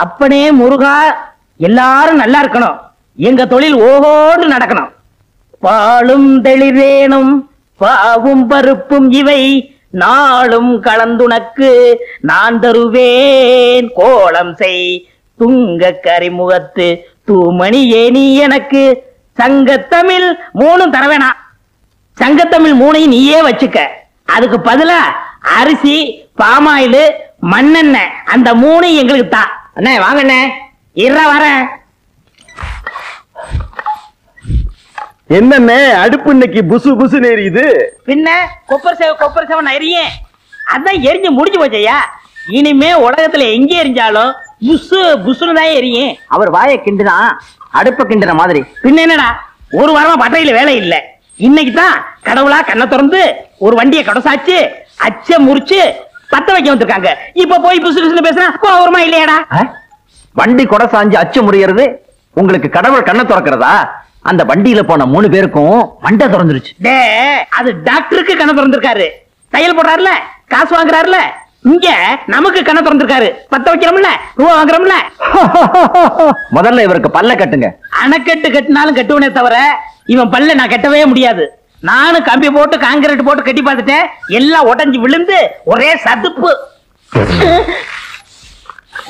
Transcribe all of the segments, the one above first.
அப்பனே முருகா, எல்லாரும் நல்லா இருக்கணும், எங்க தொழில் ஓஹோடு நடக்கணும். பாலும் தெளிவேனும் பாவும் பருப்பும் இவை நாளும் கலந்துனக்கு நான் தருவேன். கோலம் செய் துங்க கரிமுகத்து தூமணியே நீ எனக்கு. சங்கத்தமிழ் 3 தர வேணாம், சங்கத்தமிழ் 3 நீயே வச்சுக்க. அதுக்கு பதிலா அரிசி, பாமாயில், மண்ணெண்ணெய் அந்த 3 எங்களுக்கு தான். அண்ணே வாங்க அண்ணே. வர என்னண்ணே அடுப்பு இன்னைக்கு புசு புசு எரியுது? பின்ன கொப்பர் சேவை நெறிய அதான் எரிஞ்சு முடிஞ்சு போச்சையா. இனிமே உலகத்துல எங்க எரிஞ்சாலும் புசு புசுன்னு தான் எரியும். அவர் வாயை கிண்டுனா அடுப்ப கிண்டுன மாதிரி. பின்ன என்னடா, ஒரு வாரமா பட்டையில வேலை இல்ல. இன்னைக்கு தான் கடவுளா கண்ணை திறந்து ஒரு வண்டியை கடசாச்சு அச்ச முறிச்சு பத்த வைக்க வந்திருக்காங்க. இப்ப போய் புசு புசுன்னு பேசுறா கோவமா இல்லையாடா? வண்டி கொடை சாஞ்சு அச்சு முறியறது உங்களுக்கு கடவுள் கண்ணை திறக்கிறதா? அந்த வண்டியில போன 3 பேருக்கும் மண்டை திறந்துருச்சு. அது டாக்டருக்கு கண்ணை திறந்திருக்காரு, தையல் போடுறாருல, காசு வாங்குறாருல. இங்க நமக்கு கண்ணை திறந்திருக்காரு, பத்த வைக்கிறோம்ல, ரூபா வாங்குறோம்ல. முதல்ல இவருக்கு பல்ல கட்டுங்க. அணைக்கட்டு கட்டினாலும் கட்டுவனே தவிர இவன் பல்ல நான் கட்டவே முடியாது. நானும் கம்பி போட்டு காங்கிரீட் போட்டு கட்டி பார்த்துட்டேன், எல்லாம் உடஞ்சு விழுந்து ஒரே சதுப்பு.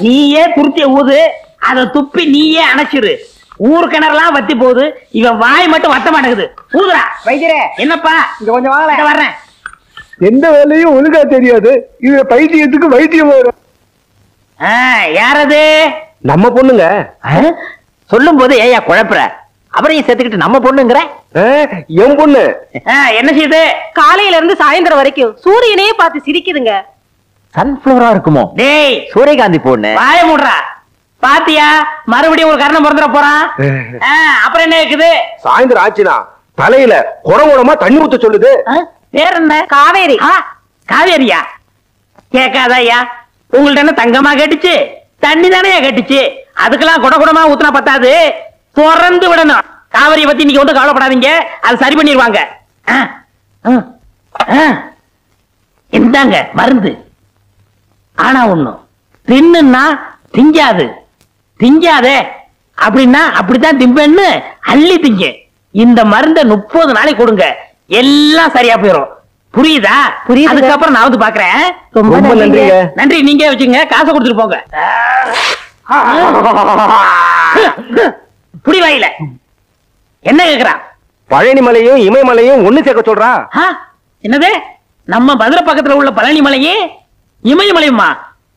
நீயே துருத்திய ஊது, அதை துப்பி நீயே அணைச்சிரு. ஊர் கிணறுலாம் வத்தி போகுது, இவன் வாய் மட்டும் வத்த மாட்டேங்குது. ஊதுரா வைத்தியரே. என்னப்பா இங்க கொஞ்சம் வாங்கல, வர்றேன். எந்த வேலையும் ஒழுங்கா தெரியாது, இது பைத்தியத்துக்கு வைத்தியம் வரும். யாரது? நம்ம பொண்ணுங்க. சொல்லும் போது ஏயா குழப்புற? அவரையும் சேர்த்துக்கிட்டு நம்ம பொண்ணுங்கிற? என் பொண்ணு. என்ன செய்யுது? காலையில இருந்து சாயந்தரம் வரைக்கும் சூரியனையே பார்த்து சிரிக்குதுங்க. சன்ஃபிளவரா இருக்குமோ? டேய் சூரியகாந்தி பொண்ணு. வாய மூடுறா. பாத்தியா, மறுபடியும் ஒரு கரணம் பிறந்துட போறான். அப்புறம் என்ன இருக்குது? சாயந்தரம் ஆச்சுனா தலையில குடகுடமா தண்ணி ஊத்த சொல்லுது. பேர் என்ன? காவேரி. காவேரியா? கேட்காதா ஐயா, உங்கள்ட்ட என்ன தங்கமா கேட்டுச்சு? தண்ணி தானே கேட்டுச்சு. அதுக்கெல்லாம் குடகுடமா ஊத்துனா பத்தாது, திறந்து விடணும். காவிரியை பத்தி நீங்க ஒன்றும் கவலைப்படாதீங்க, அது சரி பண்ணிடுவாங்க. இந்தாங்க மருந்து. ஆனா ஒண்ணும், தின்னுன்னா திங்காது. திங்காதே அப்படின்னா அப்படித்தான் திம்பேன்னு அள்ளி திங்க. இந்த மருந்த 30 நாளைக்கு கொடுங்க, எல்லாம் சரியா போயிடும். புரியுதா? புரியுது. அதுக்கப்புறம் நான் வந்து பாக்குறேன். ரொம்ப நன்றிங்க. நன்றி, நீங்க வச்சுங்க, காசை கொடுத்துட்டு போங்க. புடி வாயில என்ன கேக்குறான்? பழனி மலையும் இமயமலையும் ஒண்ணு சேர்க்க சொல்றா. என்னது? நம்ம மதுரை பக்கத்துல உள்ள பழனி மலையே இமயமலையுமா?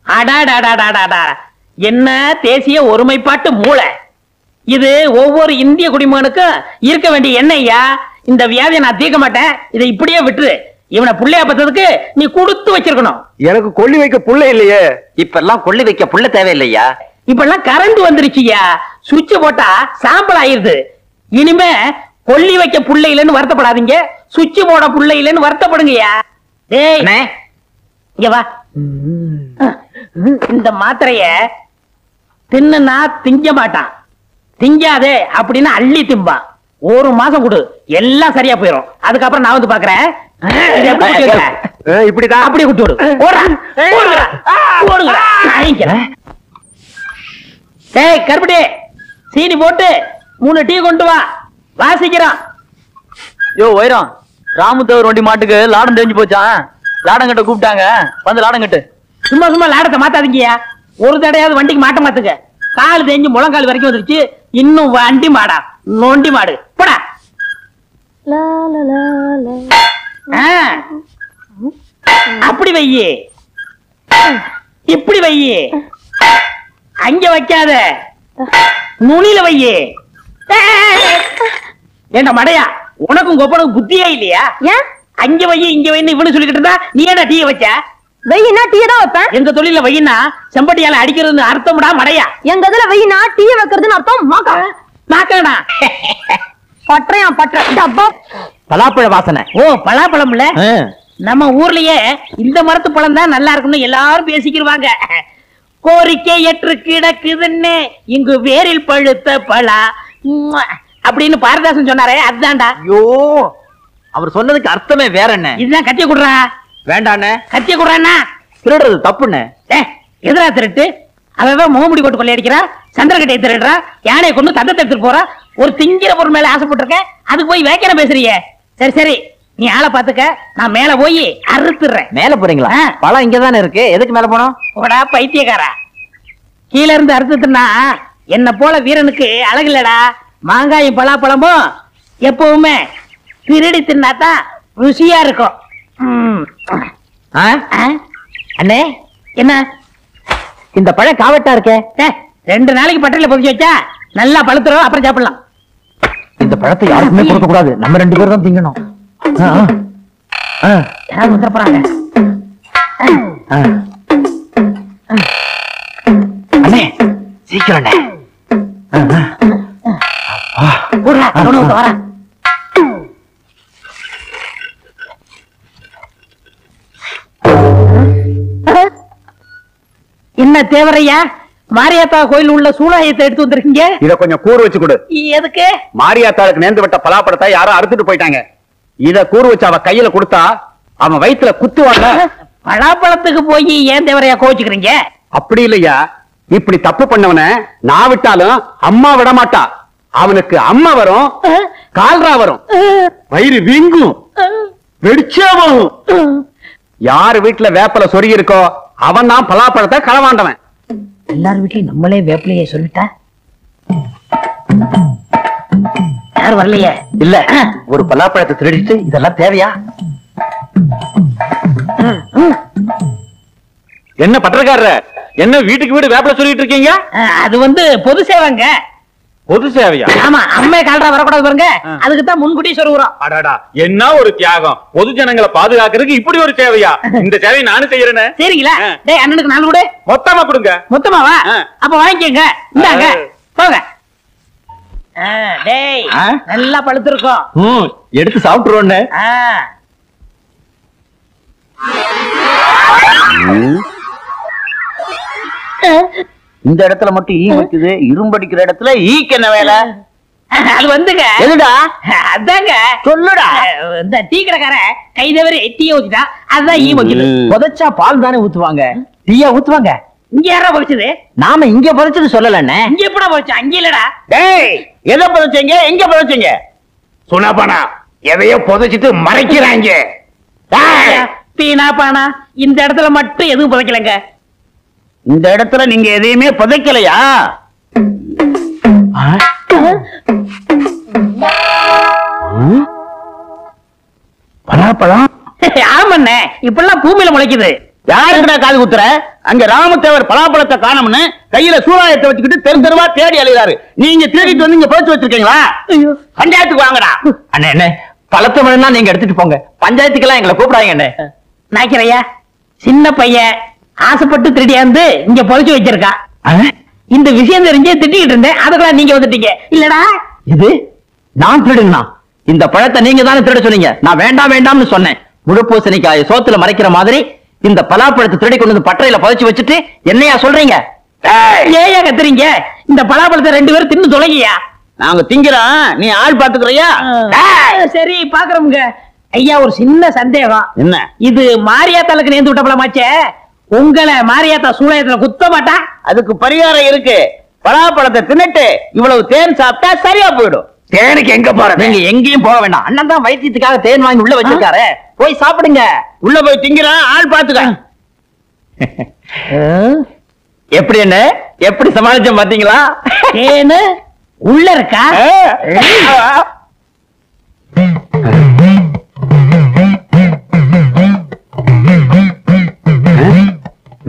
அடாடாடாடாடா, என்ன தேசிய ஒருமைப்பாட்டு மூளை இது! ஒவ்வொரு இந்திய குடிமகனுக்கும் இருக்க வேண்டிய எண்ணெய்யா. இந்த வியாதியை நான் தீர்க்க மாட்டேன், இதை இப்படியே விட்டுரு. இவனை புள்ளையா பத்ததுக்கு நீ கொடுத்து வச்சிருக்கணும். எனக்கு கொள்ளி வைக்க புள்ள இல்லையே. இப்ப எல்லாம் கொள்ளி வைக்க புள்ள தேவையில்லையா? இப்ப எல்லாம் கரண்ட் வந்துருச்சுயா, சுவிட்ச் போட்டா சாம்பல் ஆயிருது. இனிமே கொள்ளி வைக்க புள்ள இல்லைன்னு வருத்தப்படாதீங்க, சுவிட்ச் போட புள்ள இல்லைன்னு வருத்தப்படுங்கய்யா. டேய் இங்க வா. இந்த மாத்திரைய தின்னுனா திங்க மாட்டான், திங்காதே அப்படின்னு அள்ளி திம்பான். 1 மாசம் கொடு, எல்லாம் சரியா போயிடும். அதுக்கப்புறம் நான் வந்து பாக்குறேன். இப்படிதான் அப்படியே குட்டி விடு. டேய் கருப்பட்டி, சீனி போட்டு 3 டீ கொண்டு வா, வாசிக்கிறான். யோ வைரம், ராமுத்தவர் வண்டி மாட்டுக்கு லாடம் தெரிஞ்சு போச்சான். லாடங்கட்ட கூப்பிட்டாங்க, வந்து லாடங்கட்டு. சும்மா சும்மா லாடத்தை மாத்தாதீங்கயா. ஒரு தடையாவது வண்டிக்கு மாட்ட மாத்துங்க. கால் தேஞ்சு முழங்கால் வரைக்கும் வந்துருச்சு, இன்னும் வண்டி மாடா நோண்டி மாடு போடா. அப்படி வையே, இப்படி வையே, அங்க வைக்காத, நுனியில வையே. ஏண்டா மடையா, உனக்கும் கொப்பனுக்கு புத்தியே இல்லையா? அங்க வைய இங்க வைன்னு இவனு சொல்லிக்கிட்டு இருந்தா நீ ஏடா டீ வச்ச? வெயினா டீ தான் வைப்பேன். எங்க தொழில வெயினா செம்பட்டியால அடிக்கிறதுன்னு அர்த்தம்டா மடையா. எங்க இதுல வெயினா டீ வைக்கிறதுன்னு அர்த்தம் மாக்கா. மாக்காடா பற்றையா பற்ற டப்பா. பலாப்பழ வாசனை. ஓ பலாப்பழம்ல, நம்ம ஊர்லயே இந்த மரத்து பழம் தான் நல்லா இருக்குன்னு எல்லாரும் பேசிக்கிடுவாங்க. கோரிக்கை ஏற்று கிடக்குதுன்னு இங்கு வேரில் பழுத்த பழா அப்படின்னு பாரதாசன் சொன்னாரே, அதுதான்டா. ஐயோ, அவர் சொன்னதுக்கு அர்த்தமே வேற என்ன? இதுதான் கத்திய குடுறா. வேண்டாண்ணே. கத்திய குடுறான்னா திருடுறது தப்புண்ணே. எதிரா திருட்டு அதான் முகமுடி போட்டு கொள்ளையடிக்கிறா, சந்திரகட்டையை திருடுறா, யானையை கொண்டு தந்தத்தை எடுத்துட்டு போறா. ஒரு திங்கிற பொருள் மேல ஆசைப்பட்டிருக்க, அதுக்கு போய் வேக்கன பேசுறியே. சரி சரி, நீ ஆளை பாத்துக்க, நான் மேல போய் அறுத்துறேன். மேல போறீங்களா? பழம் இங்கதானே இருக்கு, எதுக்கு மேல போனோம்? போடா பைத்தியக்காரா, கீழ இருந்து அறுத்துட்டுனா என்ன போல வீரனுக்கு அழகு இல்லடா. மாங்காயும் பலாப்பழமும் எப்பவுமே திருடி தின்னாதான் ருசியா இருக்கும். அண்ணே, என்ன இந்த பழம் காவட்டா இருக்கே? 2 நாளைக்கு பட்டையில பொதிச்சு வச்சா நல்லா பழுத்துறோம், அப்புறம் சாப்பிடலாம். இந்த பழத்தை யாருக்குமே கொடுக்க கூடாது, நம்ம 2 பேரும் தான் திங்கணும். யாரும் வந்துட போறாங்க. அண்ணே சீக்கிரம் அண்ணே. வர என்ன தேவரையா, மாரியாத்தா கோயில் உள்ள சூளாயத்தை எடுத்து வந்திருக்கீங்க. இத கொஞ்சம் கூறு வச்சு கொடு. எதுக்கு? மாரியாத்தாளுக்கு நேர்ந்து விட்ட பலாப்பழத்தை யாரோ அறுத்துட்டு போயிட்டாங்க. இத கூறு வச்சு அவ கையில கொடுத்தா அவன் வயித்துல குத்துவாங்க. பலாப்பழத்துக்கு போய் ஏன் தேவரையா கோச்சுக்கிறீங்க? அப்படி இல்லையா, இப்படி தப்பு பண்ணவன நான் விட்டாலும் அம்மா விட மாட்டா. அவனுக்கு அம்மா வரும், கால்ரா வரும், வயிறு வீங்கும், வெடிச்சாவும். யாரு வீட்டுல வேப்பல சொருகி இருக்கோ அவன் தான் பலாப்பழத்தை களவாண்டவன். எல்லாரும் வீட்லயும் நம்மளே வேப்பிலையே சொல்லிட்டா யாரும் வரலையே. இல்ல, ஒரு பலாப்பழத்தை திருடிட்டு இதெல்லாம் தேவையா? என்ன பட்டக்காரர், என்ன வீட்டுக்கு வீடு வேப்பல சொல்லிட்டு இருக்கீங்க? அது பொது சேவைங்க. பொது சேவையா? ஆமா, அம்மே கால்ரா வரக்கூடாது பாருங்க, அதுக்கு தான் முன்கூட்டி சொல்லுறோம். அடடா, என்ன ஒரு தியாகம்! பொது ஜனங்களை பாதுகாக்கிறதுக்கு இப்படி ஒரு சேவையா? இந்த சேவையை நானும் செய்யறேன். சரிங்களா? டேய், அண்ணனுக்கு 4 கொடு. மொத்தமா கொடுங்க. மொத்தமாவா? அப்ப வாங்கிக்கங்க, இந்தாங்க போங்க. டேய், நல்லா பழுத்திருக்கும், எடுத்து சாப்பிட்டுருவோம். இந்த இடத்துல மட்டும் ஈ வைக்குது, இரும்படிக்கிற இடத்துல ஈக்கு என்ன வேலை? அது எதுடா? அதாங்க சொல்லுடா. இந்த டீ கடைக்காரன் கை தவறி டீயை ஊத்திட்டா, அதுதான் ஈ வைக்குது. புதைச்சா பால் தானே ஊத்துவாங்க, டீயா ஊத்துவாங்க? இங்க யாரா புதைச்சது? நாம இங்க புதைச்சது சொல்லலண்ணே. இங்க எப்படா புதைச்சா? அங்க இல்லடா. டேய், எதை புதைச்சீங்க, எங்க புதைச்சீங்க? சுனாபானா எதையோ புதைச்சிட்டு மறைக்கிறாங்க. பீனா பானா, இந்த இடத்துல மட்டும் எதுவும் புதைக்கலங்க. இந்த இடத்துல நீங்க எதையுமே புதைக்கலையா? பலாப்பழம்? ஆமண்ணே, இப்பெல்லாம் பூமியில முளைக்குது. யாருக்குடா காது குத்துற? அங்க ராமத்தேவர் பலாப்பழத்தை காணோம்னு கையில சூறாயத்தை வச்சுக்கிட்டு தெரு தெருவா தேடி அலைகிறாரு. நீங்க தேடிட்டு வந்து இங்க போச்சு வச்சிருக்கீங்களா? பஞ்சாயத்துக்கு வாங்கடா. அண்ணே அண்ணே, பழத்தை வேணும்னா நீங்க எடுத்துட்டு போங்க, பஞ்சாயத்துக்கெல்லாம் எங்களை கூப்பிடாங்க. அண்ணே நாய்க்கிறையா, சின்ன பையன் ஆசைப்பட்டு திருடியாந்து இங்க புதைச்சு வச்சிருக்கா. இந்த விஷயம் தெரிஞ்சு திட்டிக்கிட்டு இருந்தேன், அதுக்கெல்லாம் நீங்க வந்துட்டீங்க இல்லடா. இது நான் திருடுனா? இந்த பழத்தை நீங்க தானே திருட சொன்னீங்க, நான் வேண்டாம் வேண்டாம்னு சொன்னேன். முழுப்பூசணிக்காய சோத்துல மறைக்கிற மாதிரி இந்த பலாப்பழத்தை திருடி கொண்டு வந்து பட்டையில புதைச்சு வச்சுட்டு என்னையா சொல்றீங்க? ஏயா கத்துறீங்க? இந்த பலாப்பழத்தை 2 பேரும் தின்னு தொலைங்கயா. நாங்க திங்கிறோம், நீ ஆள் பாத்துக்கிறியா? சரி பாக்குறோம்ங்க. ஐயா, ஒரு சின்ன சந்தேகம். என்ன? இது மாரியாத்தாளுக்கு நேர்ந்து விட்ட பழமாச்சே, உங்களை மாரியாத்தா சூளையத்துல குத்த மாட்டா? அதுக்கு பரிகாரம் இருக்கு. பலாப்பழத்தை தின்னுட்டு இவ்வளவு தேன் சாப்பிட்டா சரியா போயிடும். தேனுக்கு எங்க போறது? நீங்க எங்கேயும் போக வேண்டாம், அண்ணன் தான் வைத்தியத்துக்காக தேன் வாங்கி உள்ள வச்சிருக்காரு, போய் சாப்பிடுங்க. உள்ள போய் திங்கிறான், ஆள் பாத்துக்க. எப்படி என்ன, எப்படி சமாளிச்ச பாத்தீங்களா? தேனு உள்ள இருக்கா?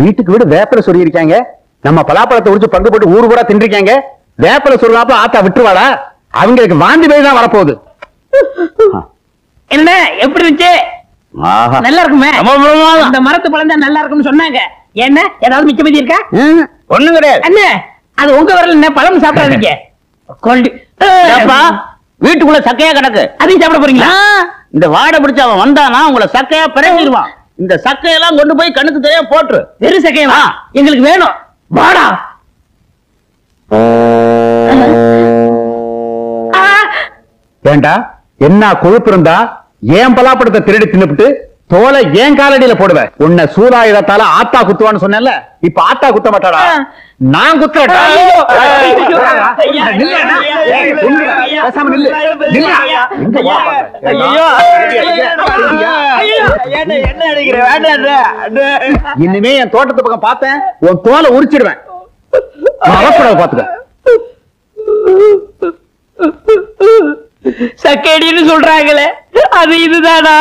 வீட்டுக்கு வீடு வேப்பல சொல்லி இருக்காங்க. நம்ம பலாப்பழத்தை உரிச்சு பங்கு போட்டு ஊரு கூட தின்றிருக்காங்க. வேப்பல சொல்லாப்ப ஆத்தா விட்டுருவாளா? அவங்களுக்கு வாந்தி பேய் தான் வரப்போகுது. என்ன எப்படி இருந்துச்சு? நல்லா இருக்குமே. இந்த மரத்து பழம் தான் நல்லா இருக்கும்னு சொன்னாங்க. என்ன ஏதாவது மிச்ச மீதி இருக்கா? ஒண்ணும் கிடையாது. அண்ணே, அது உங்க வரல, என்ன பழம் சாப்பிடாதீங்க. வீட்டுக்குள்ள சக்கையா கிடக்கு, அதையும் சாப்பிட போறீங்களா? இந்த வாடை பிடிச்ச அவன் வந்தானா உங்களை சக்கையா பிறங்கிடுவான். இந்த சக்கையெல்லாம் கொண்டு போய் கண்ணுக்கு தெரியா போட்டுரு. வெறும் சக்கையவா? எங்களுக்கு வேணும், வாடா. ஏண்டா, என்ன கொழுப்பு இருந்தா ஏன் பலாப்பழத்தை திருடி தின்னுபிட்டு தோலை ஏன் காலடியில போடுவேன். உன்னை சூலாயுதத்தால ஆத்தா குத்துவான்னு சொன்னேன்ல, இப்ப ஆத்தா குத்த மாட்டாடா, நான் குத்துறேன்டா. இனிமே என் தோட்டத்து பக்கம் பார்த்தேன் உன் தோலை உரிச்சிடுவேன். பாத்துக்க. சக்கேடின்னு சொல்றாங்களே, அது இதுதானா?